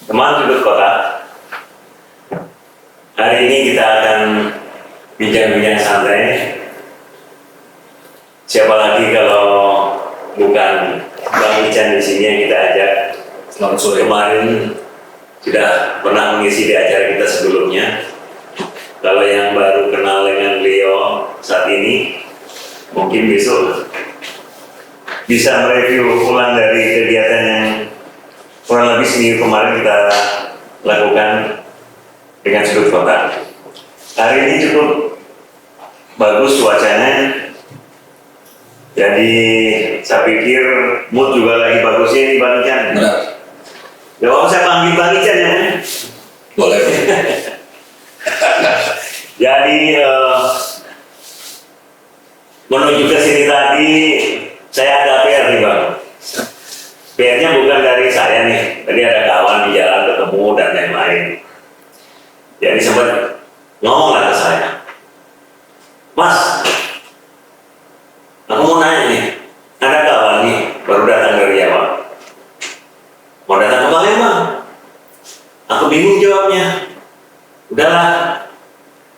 Teman sudut kota, hari ini kita akan bincang-bincang santai. Siapa lagi kalau bukan Bang Ican di sini yang kita ajak. Selamat sore. Kemarin sudah pernah mengisi di acara kita sebelumnya. Kalau yang baru kenal dengan beliau saat ini, mungkin besok bisa mereview ulang dari kegiatan yang kurang lebih seminggu kemarin kita lakukan dengan sudut kota. Hari ini cukup bagus cuacanya, jadi saya pikir mood juga lagi bagusnya nih Bang Ican. Benar. Ya kalau saya panggil Bang Ican ya. Boleh. Jadi menuju ke sini tadi saya ada PR nih Bang. PR-nya bukan dari saya nih, tadi ada kawan di jalan ketemu dan lain-lain. Jadi sempat ngomong lah ke saya, Mas, aku mau nanya nih, ada kawan nih baru datang dari Jawa, mau datang ke Palembang. Aku bingung jawabnya. Udahlah,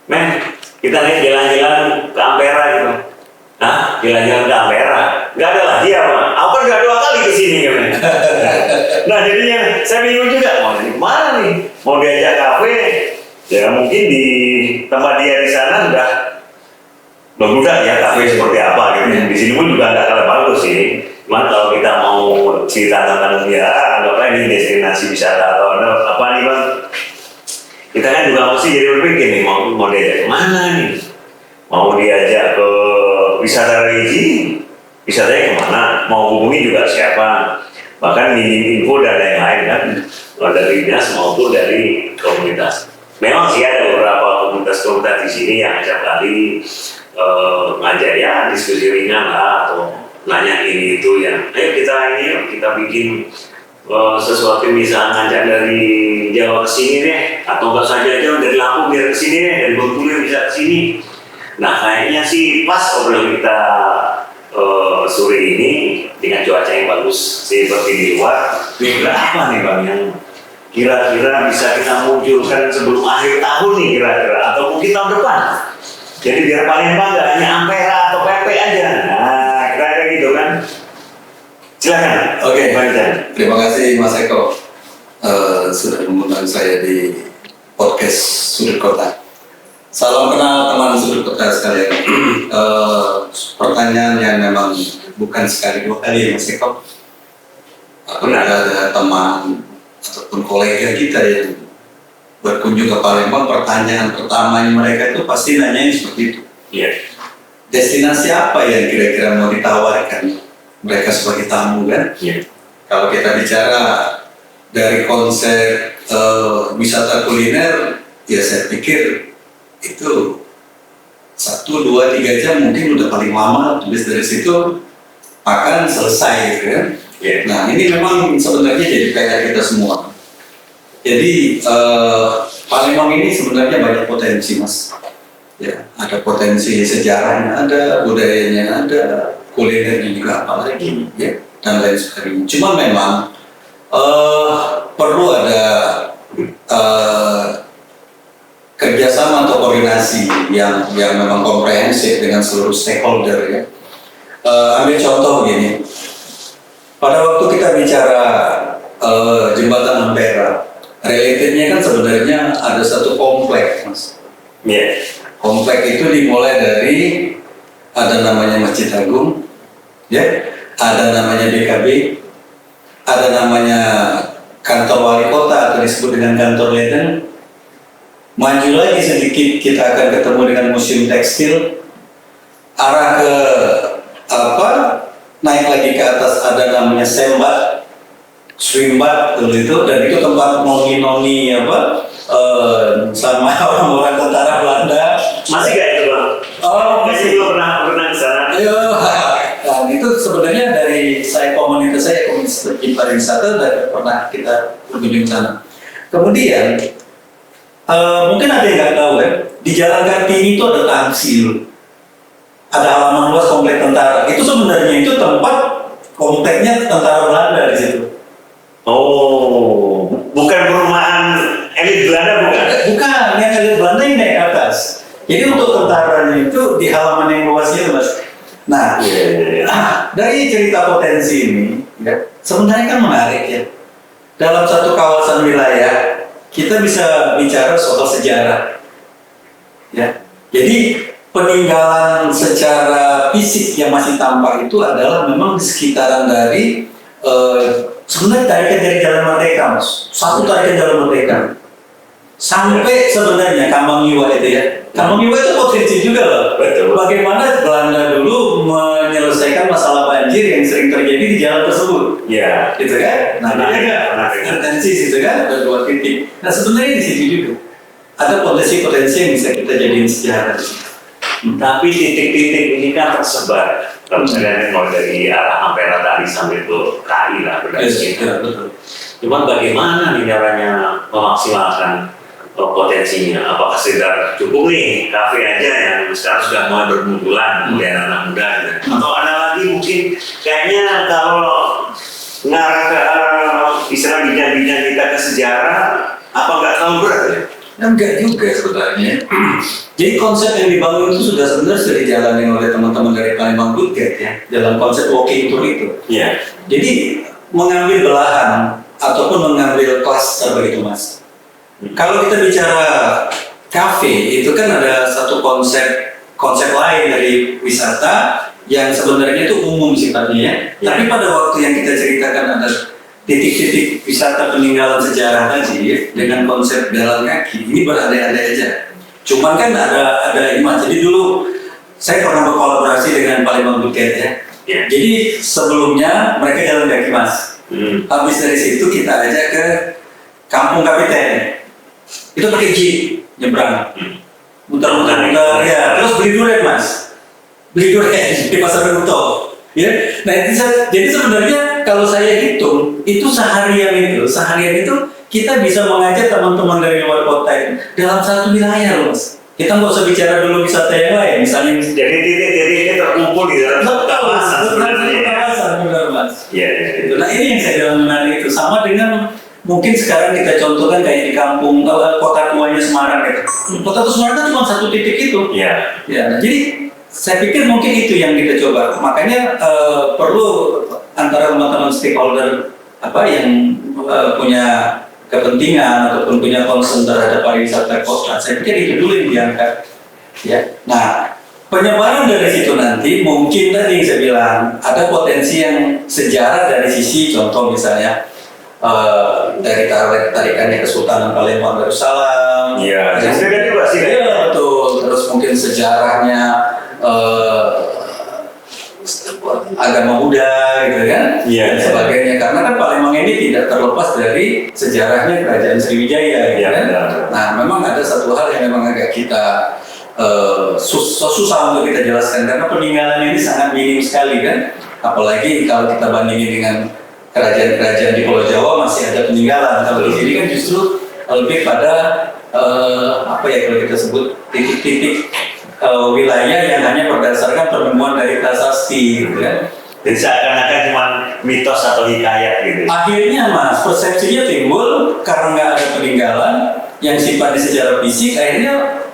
men, kita nih jalan-jalan ke Ampera gitu. Hah? Jalan-jalan ke Ampera? Gak ada lagi apa? Aku kan udah 2 kali kesini kan? Nah jadinya saya bingung juga, mau dari mana nih? Mau diajak kafe? Ya mungkin di tempat dia di sana sudah membuka ya kafe seperti apa gitu. Di sini pun juga nggak kalah bagus sih. Cuma kalau kita mau cerita tentang dia, anggaplah ini destinasi wisata atau apa nih Bang? Kita kan juga mesti jadi berpikir nih, mau diajak kemana nih? Mau diajak ke wisata religi, wisatanya kemana? Mau hubungi juga siapa? Bahkan minim info dan lain-lain kan, dari dinas maupun dari komunitas. Memang sih ada beberapa komunitas-komunitas di sini yang acap kali ngajak ya diskusi ringan lah atau nanya ini itu yang, ayo kita bikin sesuatu bisa ngajak dari Jawa ke sini deh, atau enggak saja jauh dari Lampung biar ke sini deh, dari Bengkulu bisa ke sini. Nah kayaknya sih pas obrolan kita sore ini dengan cuaca yang bagus seperti di luar. Kira apa nih Bang yang kira-kira bisa kita munculkan sebelum akhir tahun nih kira-kira, atau mungkin tahun depan? Jadi biar Palembang nggak hanya Ampera atau PP aja. Nah kira-kira gitu kan. Silakan. Oke. Bang Ican. Terima kasih Mas Eko sudah mengundang saya di podcast Sudut Kota. Salam kenal teman Sudut Kota sekalian. Pertanyaan yang memang bukan sekali 2 kali Mas Eko. Apabila ada teman ataupun kolega kita yang berkunjung ke Palembang, pertanyaan pertamanya mereka itu pasti nanyain seperti itu. Iya. Destinasi apa yang kira-kira mau ditawarkan mereka sebagai tamu kan? Iya. Kalau kita bicara dari konsep wisata kuliner, ya saya pikir itu 1, 2, 3 jam mungkin udah paling lama. Habis dari situ makan selesai gitu kan? Yeah. Nah ini memang sebenarnya jadi PR kita semua. Jadi Palembang ini sebenarnya banyak potensi Mas. Ya, ada potensi sejarahnya, ada budayanya, ada kulinernya juga apalagi ya, dan lain sebagainya. Cuma memang perlu ada kerjasama atau koordinasi yang memang komprehensif dengan seluruh stakeholder ya. Ambil contoh begini. Pada waktu kita bicara jembatan Ampera, realitednya kan sebenarnya ada satu komplek, Mas. Yeah. Komplek itu dimulai dari ada namanya Masjid Agung, ya, ada namanya BKB, ada namanya kantor wali kota atau disebut dengan kantor Leden. Maju lagi sedikit kita akan ketemu dengan museum tekstil. Arah ke naik lagi ke atas ada namanya Sembat, Swimbat itu, dan itu tempat noni-noni sama orang-orang tentara Belanda. Masih gak itu Bang? Oh, masih belum pernah ke sana. Nah, itu sebenarnya dari komunitas pariwisata dan pernah kita berkunjung ke sana. Kemudian mungkin ada yang nggak tahu kan, di Jalan Kartini itu ada Tamsil, ada halaman luas komplek tentara. Itu sebenarnya itu tempat kompleknya tentara Belanda di situ. Oh. bukan perumahan elit Belanda, bukan? Bukan, yang elit Belanda yang naik atas. Jadi untuk tentaranya itu di halaman yang luas itu, Mas. Nah, dari cerita potensi ini, ya, sebenarnya kan menarik ya. Dalam satu kawasan wilayah, kita bisa bicara soal sejarah. Ya, jadi peninggalan secara fisik yang masih tampak itu adalah memang di sekitaran dari sebenarnya tarikan dari Jalan Merdeka, Mas. Satu tarikan Jalan Merdeka sampai sebenarnya Kamangiwa itu ya. Kamangiwa itu potensi juga loh. Betul. Bagaimana Belanda dulu menyelesaikan masalah banjir yang sering terjadi di jalan tersebut. Ya. Gitu kan? Nah, ini ada potensi situ kan, ada 2 titik. Nah, sebenarnya di situ juga ada potensi-potensi yang bisa kita jadiin sejarah. Tapi titik-titik ini kan tersebar. Kalau misalnya mulai dari arah Ampera tadi sampai ke KI lah, Ya, betul. Cuman bagaimana nih caranya memaksimalkan potensinya? Apakah sekedar cukup nih kafe aja yang sekarang sudah mulai bermunculan, kemudian anak muda, atau ada lagi mungkin kayaknya kalau ngarah ke arah istilah bidang-bidang kita ke sejarah, apa nggak terlalu berat ya? Enggak juga sebenarnya. Jadi konsep yang dibangun itu sebenarnya sudah dijalani oleh teman-teman dari Palembang Good Guide ya, dalam konsep walking tour itu. Iya. Jadi mengambil belahan ataupun mengambil cluster begitu, Mas. Kalau kita bicara kafe, itu kan ada satu konsep lain dari wisata yang sebenarnya itu umum sifatnya ya. Tapi pada waktu yang kita ceritakan ada titik-titik wisata peninggalan sejarah tadi ya, dengan konsep jalan kaki, ini berandai-andai aja. Cuman kan ada ini, Mas. Jadi dulu saya pernah berkolaborasi dengan Palembang Good Guide ya. Jadi sebelumnya mereka jalan kaki, Mas. Habis dari situ kita ajak ke Kampung Kapiten. Itu pakai jeep nyebrang, muter-muter ya. Terus beli durian, Mas. Beli durian di Pasar Ruto. Ya. Nah jadi sebenarnya kalau saya hitung itu seharian itu kita bisa mengajak teman-teman dari luar kota itu dalam satu wilayah, loh, Mas. Kita nggak usah bicara dulu wisata yang lain, misalnya. Jadi titik-titiknya terkumpul di dalam kawasan sebenarnya. Benar, Mas. Iya. Nah ini yang saya bilang menarik itu, sama dengan mungkin sekarang kita contohkan kayak di kampung kota tuanya Semarang gitu. Kota tua Semarang kan cuma satu titik itu. Iya. Ya, nah, jadi saya pikir mungkin itu yang kita coba. Makanya perlu antara teman-teman stakeholder yang punya kepentingan ataupun punya concern terhadap pariwisata kota. Saya pikir itu dulu yang diangkat. Ya. Nah, penyebaran dari situ nanti mungkin tadi yang saya bilang ada potensi yang sejarah dari sisi contoh misalnya dari tarikannya Kesultanan Palembang Darussalam. Iya. Saya juga sih. Iya, betul. Terus mungkin sejarahnya agama Buddha gitu kan, dan sebagainya. Karena kan Palembang ini tidak terlepas dari sejarahnya Kerajaan Sriwijaya gitu kan. Nah, memang ada satu hal yang memang agak kita susah untuk kita jelaskan karena peninggalan ini sangat minim sekali kan. Apalagi kalau kita bandingin dengan kerajaan-kerajaan di Pulau Jawa masih ada peninggalan. Kalau di sini kan justru lebih pada kalau kita sebut titik-titik wilayah yang hanya berdasarkan penemuan dari prasasti gitu kan. Jadi seakan-akan cuma mitos atau hikayat gitu. Akhirnya, Mas, persepsinya timbul karena nggak ada peninggalan yang sifatnya secara fisik. Akhirnya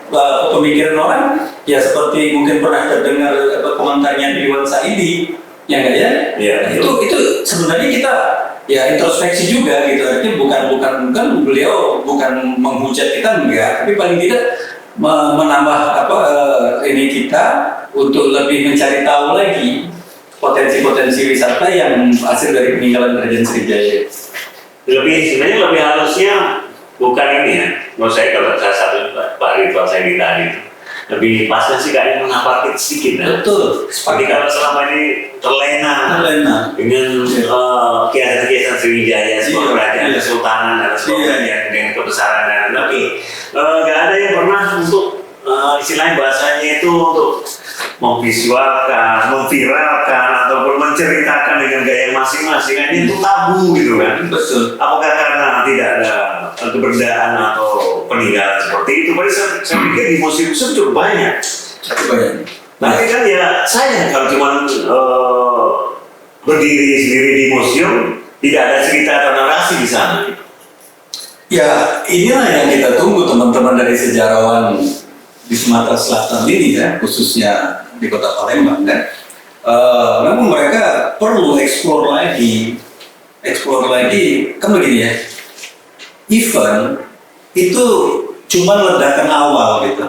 pemikiran orang ya seperti mungkin pernah terdengar komentarnya Iwan Saidi, ya nggak ya? Iya. Nah, itu sebenarnya kita ya introspeksi juga gitu. Artinya bukan beliau bukan menghujat kita enggak, tapi paling tidak menambah ini kita untuk lebih mencari tahu lagi potensi-potensi wisata yang hasil dari peninggalan Kerajaan Sriwijaya. Sebenarnya lebih halusnya bukan ini ya. Menurut saya kalau salah satu Pak Ridwan saya tadi lebih pasnya sih kayaknya mengaparkan sedikit ya. Betul. Seperti kalau selama ini terlena dengan kiasan-kiasan Sriwijaya, sebuah kerajaan kesultanan dan sebagainya dengan kebesaran dan tapi nggak ada yang pernah untuk istilahnya bahasanya itu untuk memvisualkan, memviralkan ataupun menceritakan dengan gaya masing-masing. Itu tabu gitu kan. Betul. Apakah karena tidak ada keberadaan atau peninggalan seperti itu? Padahal saya pikir di museum-museum cukup banyak. Tapi kan ya sayang kalau cuma berdiri sendiri di museum tidak ada cerita atau narasi di sana. Ya, inilah yang kita tunggu teman-teman dari sejarawan di Sumatera Selatan ini ya, khususnya di Kota Palembang kan. Memang mereka perlu explore lagi, kan begini ya. Event itu cuma ledakan awal gitu.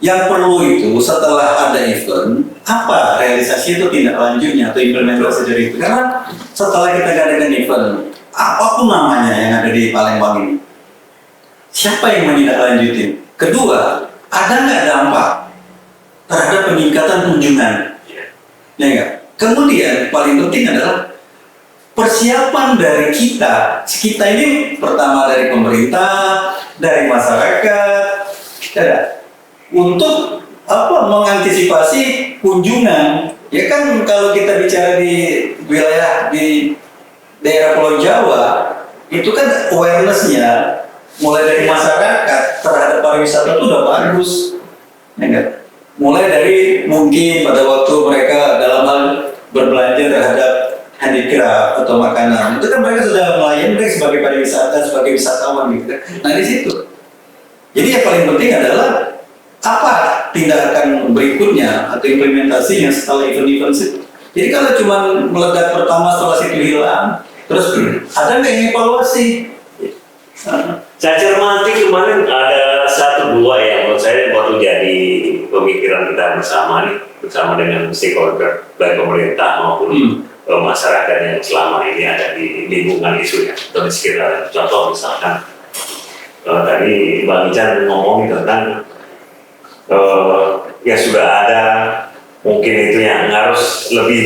Yang perlu itu setelah ada event, apa realisasi itu tindak lanjutnya atau implementasi dari itu. Karena setelah kita adakan event, apapun namanya yang ada di Palembang ini, siapa yang menindaklanjutin? Kedua, ada nggak dampak terhadap peningkatan kunjungan? Ya enggak? Kemudian paling penting adalah persiapan dari kita ini pertama dari pemerintah, dari masyarakat, ya, untuk mengantisipasi kunjungan. Ya kan kalau kita bicara di wilayah di daerah Pulau Jawa, itu kan awareness-nya mulai dari masyarakat terhadap pariwisata itu udah bagus, ya enggak? Mulai dari mungkin pada waktu mereka dalam hal berbelanja terhadap handicraft atau makanan, itu kan mereka sudah melayani mereka sebagai pariwisata, sebagai wisatawan gitu kan. Nah di situ. Jadi yang paling penting adalah apa tindakan berikutnya atau implementasinya setelah event-event itu. Jadi kalau cuma meledak pertama setelah situ hilang, terus ada nggak yang evaluasi? Saya cermati kemarin ada 1-2 yang menurut saya perlu jadi pemikiran kita bersama dengan stakeholder baik pemerintah maupun masyarakat yang selama ini ada di lingkungan isu ya atau di sekitar. Contoh misalkan tadi Bang Ican ngomong tentang ya sudah ada mungkin itu yang harus lebih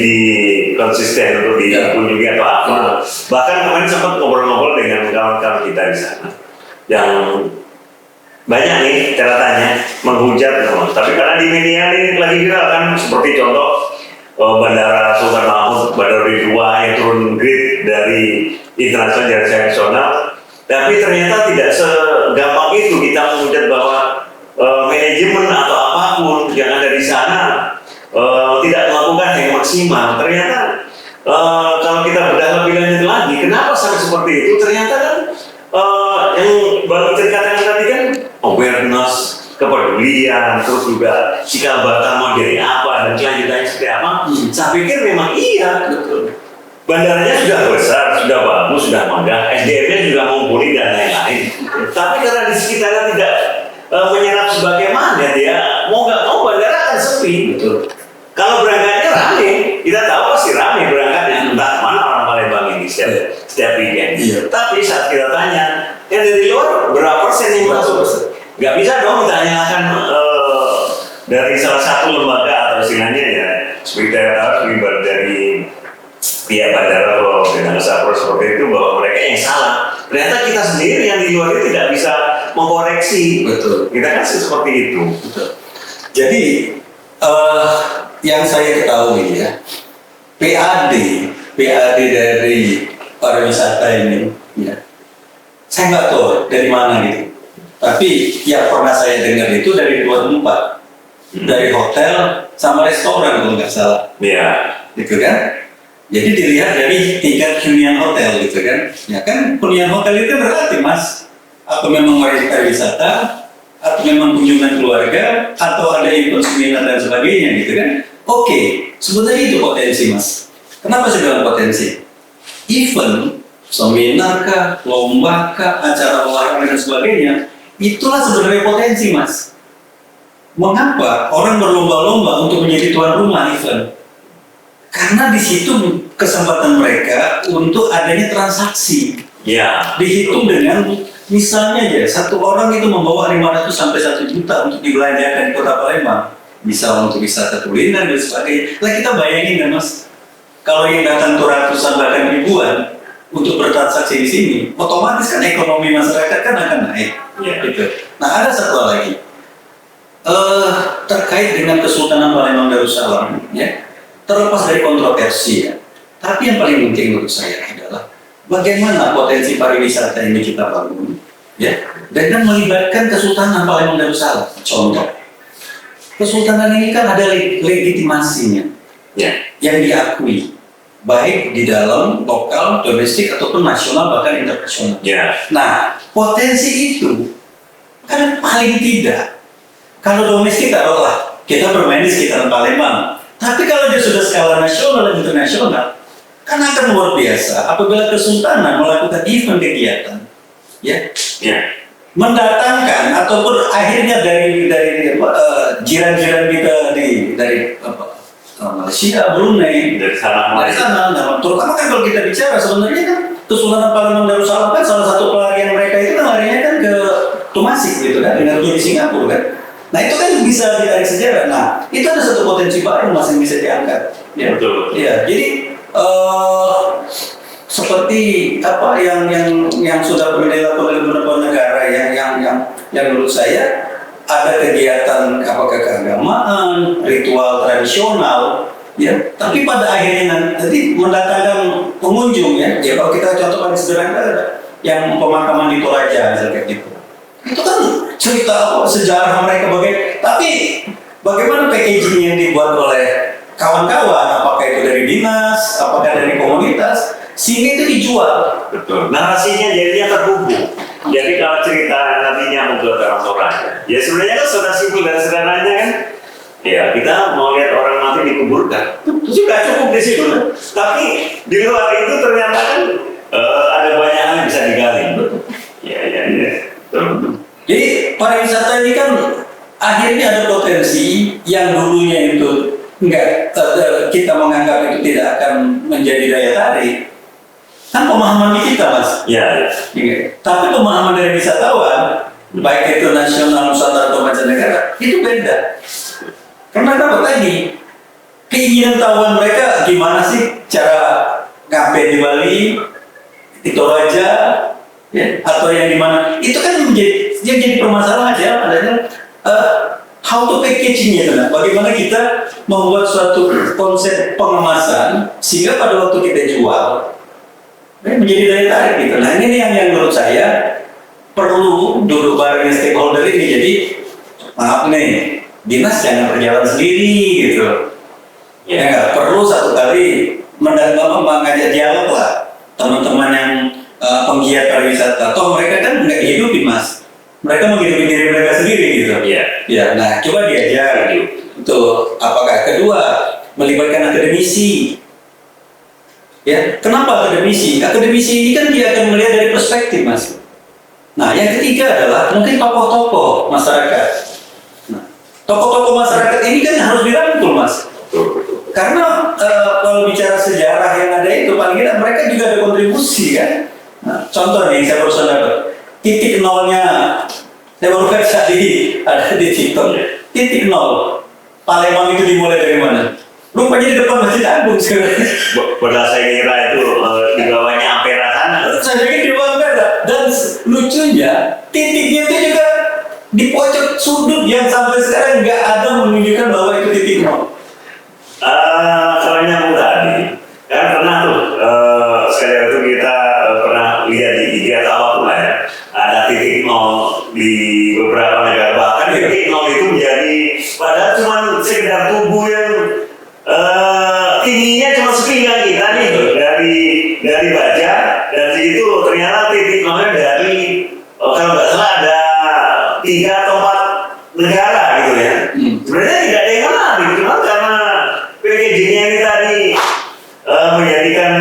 konsisten untuk dikunjungi atau apa. Bahkan kemarin sempat ngobrol-ngobrol dengan kawan-kawan kita di sana yang banyak nih catatannya menghujat, tapi karena di media ini lagi viral kan, seperti contoh Bandara Sultan Mahmud, Bandara B2 yang turun grade dari internasional jadi nasional, tapi ternyata tidak segampang itu kita menghujat bahwa manajemen atau apapun yang ada di sana tidak melakukan yang maksimal. Ternyata kalau kita bedah lebih lanjut lagi, kenapa sampai seperti itu? Ternyata kan yang baru dikatakan tadi kan awareness, kepedulian, terus juga sikap pertama dari apa dan kelanjutannya seperti apa. Saya pikir memang iya, betul. Bandaranya sudah besar, sudah bagus, sudah megah, SDM-nya juga mumpuni dan lain-lain. Tapi karena di sekitarnya tidak menyerap sebagaimana, dia mau nggak mau bandara akan sepi. Betul. Kalau berangkatnya rame, kita tahu pasti rame berangkatnya, entah mana orang Palembang ini setiap weekend. Iya. Tapi saat kita tanya, yang dari luar berapa persen yang masuk? Nggak bisa dong kita tanyakan dari salah satu lembaga atau istilahnya ya seperti dari pihak bandara atau dengan sapro seperti itu bahwa mereka yang salah. Ternyata kita sendiri yang di luar itu tidak bisa mengkoreksi. Betul. Kita kan seperti itu. Betul. Jadi yang saya ketahui ya, PAD dari pariwisata ini, ya, saya nggak tahu dari mana gitu. Tapi yang pernah saya dengar itu dari 24, dari hotel sama restoran kalau nggak salah. Iya. Gitu kan? Jadi dilihat dari tingkat hunian hotel gitu kan. Ya kan hunian hotel itu relatif mas. Atau memang pariwisata, atau memang kunjungan keluarga, atau ada event seminar dan sebagainya gitu kan. Oke, sebenarnya itu potensi mas. Kenapa saya bilang potensi? Event, seminar kah, lomba kah, acara olahraga dan sebagainya, itulah sebenarnya potensi mas. Mengapa orang berlomba-lomba untuk menjadi tuan rumah event? Karena di situ kesempatan mereka untuk adanya transaksi. Ya. Dihitung dengan misalnya ya satu orang itu membawa 500 sampai 1 juta untuk dibelanjakan di Kota Palembang. Bisa untuk wisata kuliner dan sebagainya. Nah kita bayangin kan mas, kalau yang datang tuh ratusan bahkan ribuan untuk bertransaksi di sini, otomatis kan ekonomi masyarakat kan akan naik. Ya. Gitu. Nah ada satu lagi terkait dengan Kesultanan Palembang Darussalam, ya, terlepas dari kontroversi ya. Tapi yang paling penting menurut saya adalah bagaimana potensi pariwisata ini kita bangun, ya, dengan melibatkan Kesultanan Palembang Darussalam. Contoh, Kesultanan ini kan ada legitimasinya, ya, yang diakui. baik di dalam lokal, domestik ataupun nasional bahkan internasional. Ya. Nah, potensi itu kan paling tidak kalau domestik taruhlah kita bermain di sekitaran Palembang. Tapi kalau dia sudah skala nasional dan internasional, kan akan luar biasa apabila Kesultanan melakukan event kegiatan, ya, mendatangkan ataupun akhirnya dari jiran-jiran kita dari Malaysia, Brunei, Dari sana. nah, terutama kan kalau kita bicara sebenarnya kan Kesultanan Palembang Darussalam kan salah satu pelarian mereka itu kan larinya kan ke Tumasik gitu kan, dengan di Singapura kan. Nah itu kan bisa ditarik sejarah. Nah itu ada satu potensi baru mas yang bisa diangkat. Ya. Betul. Ya, jadi seperti apa yang sudah pernah dilakukan oleh beberapa negara yang menurut saya ada kegiatan apakah keagamaan, ritual tradisional, ya. Tapi pada akhirnya nanti mendatangkan pengunjung ya. Ya kalau kita contoh paling sederhana yang pemakaman di Toraja misalnya gitu. Itu kan cerita sejarah mereka tapi bagaimana packaging yang dibuat oleh kawan-kawan, apakah itu dari dinas, apakah dari komunitas, sehingga itu dijual. Betul. Narasinya jadinya terhubung. Jadi kalau cerita nantinya membuat orang Toraja, ya sebenarnya kan sudah simpel dan sederhananya kan. Ya kita mau lihat orang mati dikuburkan, sudah cukup di situ. Tapi di luar itu ternyata kan ada banyak hal yang bisa digali. Ya. Jadi pariwisata ini kan akhirnya ada potensi yang dulunya itu kita menganggap itu tidak akan menjadi daya tarik. Kan pemahaman di kita mas. Ya. Tapi pemahaman dari wisatawan, baik itu nasional, nusantara atau mancanegara, itu beda. Karena apa tadi? Keinginan tahuan mereka gimana sih cara ngapain di Bali, di Toraja, ya, atau yang di mana? Itu kan jadi permasalahan aja. Adanya how to packaging ya, bagaimana kita membuat suatu konsep pengemasan sehingga pada waktu kita jual menjadi daya tarik gitu. Nah ini yang menurut saya perlu duduk bareng stakeholder ini. Jadi maaf nih, dinas jangan berjalan sendiri gitu. Ya nggak perlu satu kali mengajak dialog lah teman-teman yang penggiat pariwisata. Toh mereka kan nggak hidupin mas, mereka menghidupi diri mereka sendiri gitu. Iya. Ya, nah coba diajar itu. Apakah kedua melibatkan akademisi? Ya, kenapa akademisi? Akademisi ini kan dia akan melihat dari perspektif mas. Nah, yang ketiga adalah mungkin tokoh-tokoh masyarakat. Nah, tokoh-tokoh masyarakat ini kan harus dirangkul mas. Karena kalau bicara sejarah yang ada itu paling tidak mereka juga ada kontribusi kan. Nah, contoh nih saya baru dapat titik nolnya. Saya baru baca ada di TikTok. Titik nol Palembang itu dimulai dari mana? Rupanya di depan Masjid Agung sekarang. Padahal saya kira itu di bawahnya Ampera sana. Saya pikir di bawah Ampera. Dan lucunya titiknya itu juga di pojok sudut yang sampai sekarang nggak ada menunjukkan bahwa itu titik nol. Kalau nyambung tadi, kan pernah tuh sekali waktu kita pernah lihat di IG atau apapun lah ya, ada titik nol di beberapa negara, bahkan titik nol itu menjadi padahal cuma sekedar tubuh yang tingginya cuma sepinggang kita nih dari baja, dan situ ternyata titik nolnya dari kalau nggak salah ada 3 atau 4 negara gitu ya. Sebenarnya tidak ada yang kenal gitu, cuma karena packagingnya ini tadi menjadikan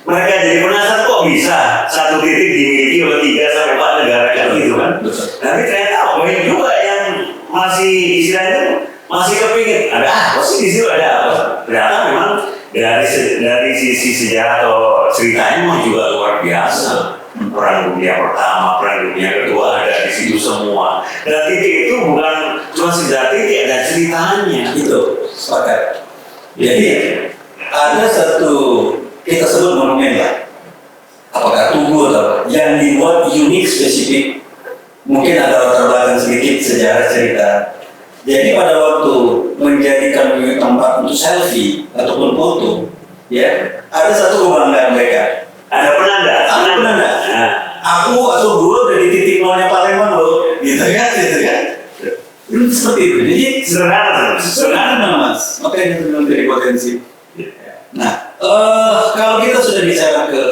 mereka jadi penasaran kok bisa satu titik dimiliki oleh 3 sampai 4 negara kan gitu kan. Tapi ternyata banyak juga yang masih istilahnya masih kepingin ada apa sih di situ, ada apa? Ternyata memang dari sisi sejarah atau ceritanya memang juga luar biasa. Perang Dunia Pertama, Perang Dunia Kedua ada di situ semua. Dan titik itu bukan cuma sekedar titik, ada ceritanya. Itu sepakat. Jadi ada satu kita sebut monumen lah, apakah tugu atau yang dibuat unik spesifik, mungkin ada latar belakang sedikit sejarah cerita. Jadi pada waktu menjadikan tempat untuk selfie ataupun foto, ya ada satu kebanggaan mereka. Ada penanda. Nah, aku atau gue udah di titik nolnya Palembang loh, gitu kan? Seperti itu. Jadi Sederhana mas, makanya itu bilang dari potensi. Nah, Kalau kita sudah bicara ke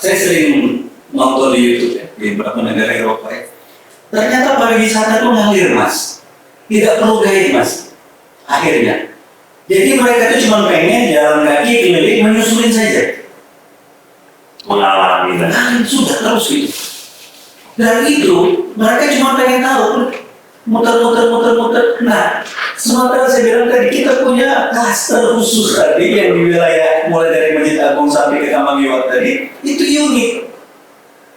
saya sering nonton di YouTube ya, di beberapa negara Eropa ya. Ternyata pariwisata itu ngalir mas, tidak perlu guide mas. Akhirnya, jadi mereka itu cuma pengen jalan kaki keliling menyusurin saja. Mengalami dan Sudah terus gitu. Dan itu mereka cuma pengen tahu muter. Nah, sementara saya bilang tadi kita punya klaster khusus tadi yang di wilayah mulai dari Masjid Agung sampai ke Kamangiwat tadi itu unik.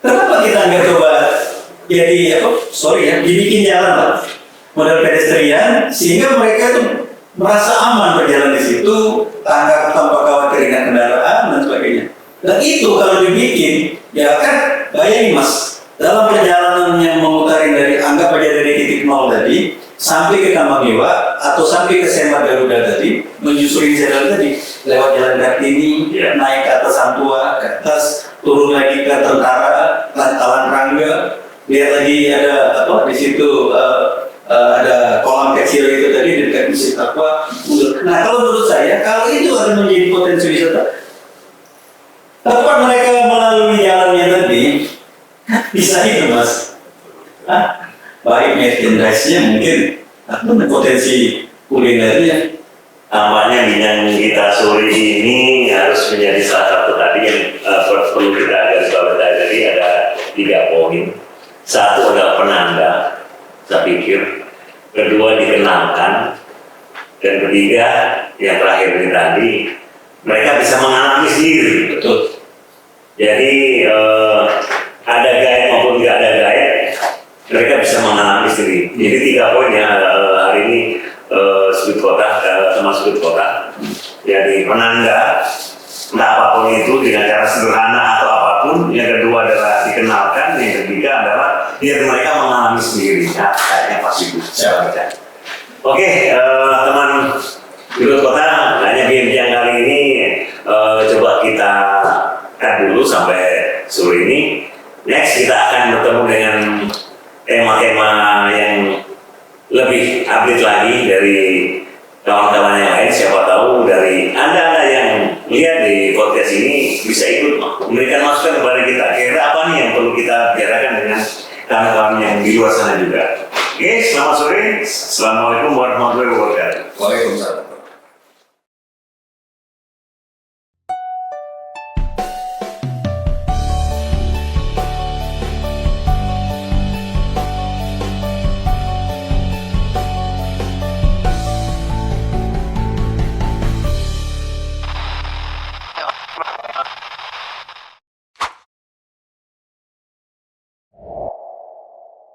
Kenapa kita nggak coba jadi dibikin jalan lah, model pedestrian sehingga mereka tuh merasa aman berjalan di situ tanpa khawatir dengan kendaraan dan sebagainya. Dan itu kalau dibikin, ya kan bayangin mas, dalam perjalanan yang memutarin dari anggap aja dari titik nol tadi sampai ke Kamangiwa atau sampai ke Sema Garuda tadi, menyusuri jalan tadi lewat jalan Kartini, naik ke atas Ampua, ke atas turun lagi ke Tentara, Talan Rangga, lihat lagi ada di situ ada kolam kecil itu tadi di dekat Masjid Taqwa. Nah kalau menurut saya kalau itu akan menjadi potensi wisata. Tempat mereka melalui jalannya tadi bisa itu mas, baik merchandise-nya mungkin atau potensi kulinernya. tampaknya bidang kita sore ini harus menjadi salah satu tadi yang perlu kita garis bawahi tadi ada 3 poin. Satu adalah penanda, saya pikir. Kedua dikenalkan, dan ketiga yang terakhir ini tadi mereka bisa mengalami sendiri. Betul. Jadi ada guide maupun tidak ada guide, mereka bisa mengalami sendiri. Jadi 3 poin ya hari ini sudut kota, teman sudut kota. Jadi penanda, entah apapun itu dengan cara sederhana atau apapun. Yang kedua adalah dikenalkan, yang ketiga adalah biar mereka mengalami sendiri. Nah, kayaknya pasti bisa baca. Oke, teman sudut kota, hanya bincang kali ini coba kita cut dulu sampai sore ini. Next kita akan bertemu dengan tema-tema yang lebih update lagi dari kawan-kawan yang lain. Siapa tahu dari anda yang lihat di podcast ini bisa ikut memberikan masukan kepada kita. Kira apa nih yang perlu kita bicarakan dengan kawan-kawan yang di luar sana juga. Oke, selamat sore. Assalamualaikum warahmatullahi wabarakatuh. Waalaikumsalam.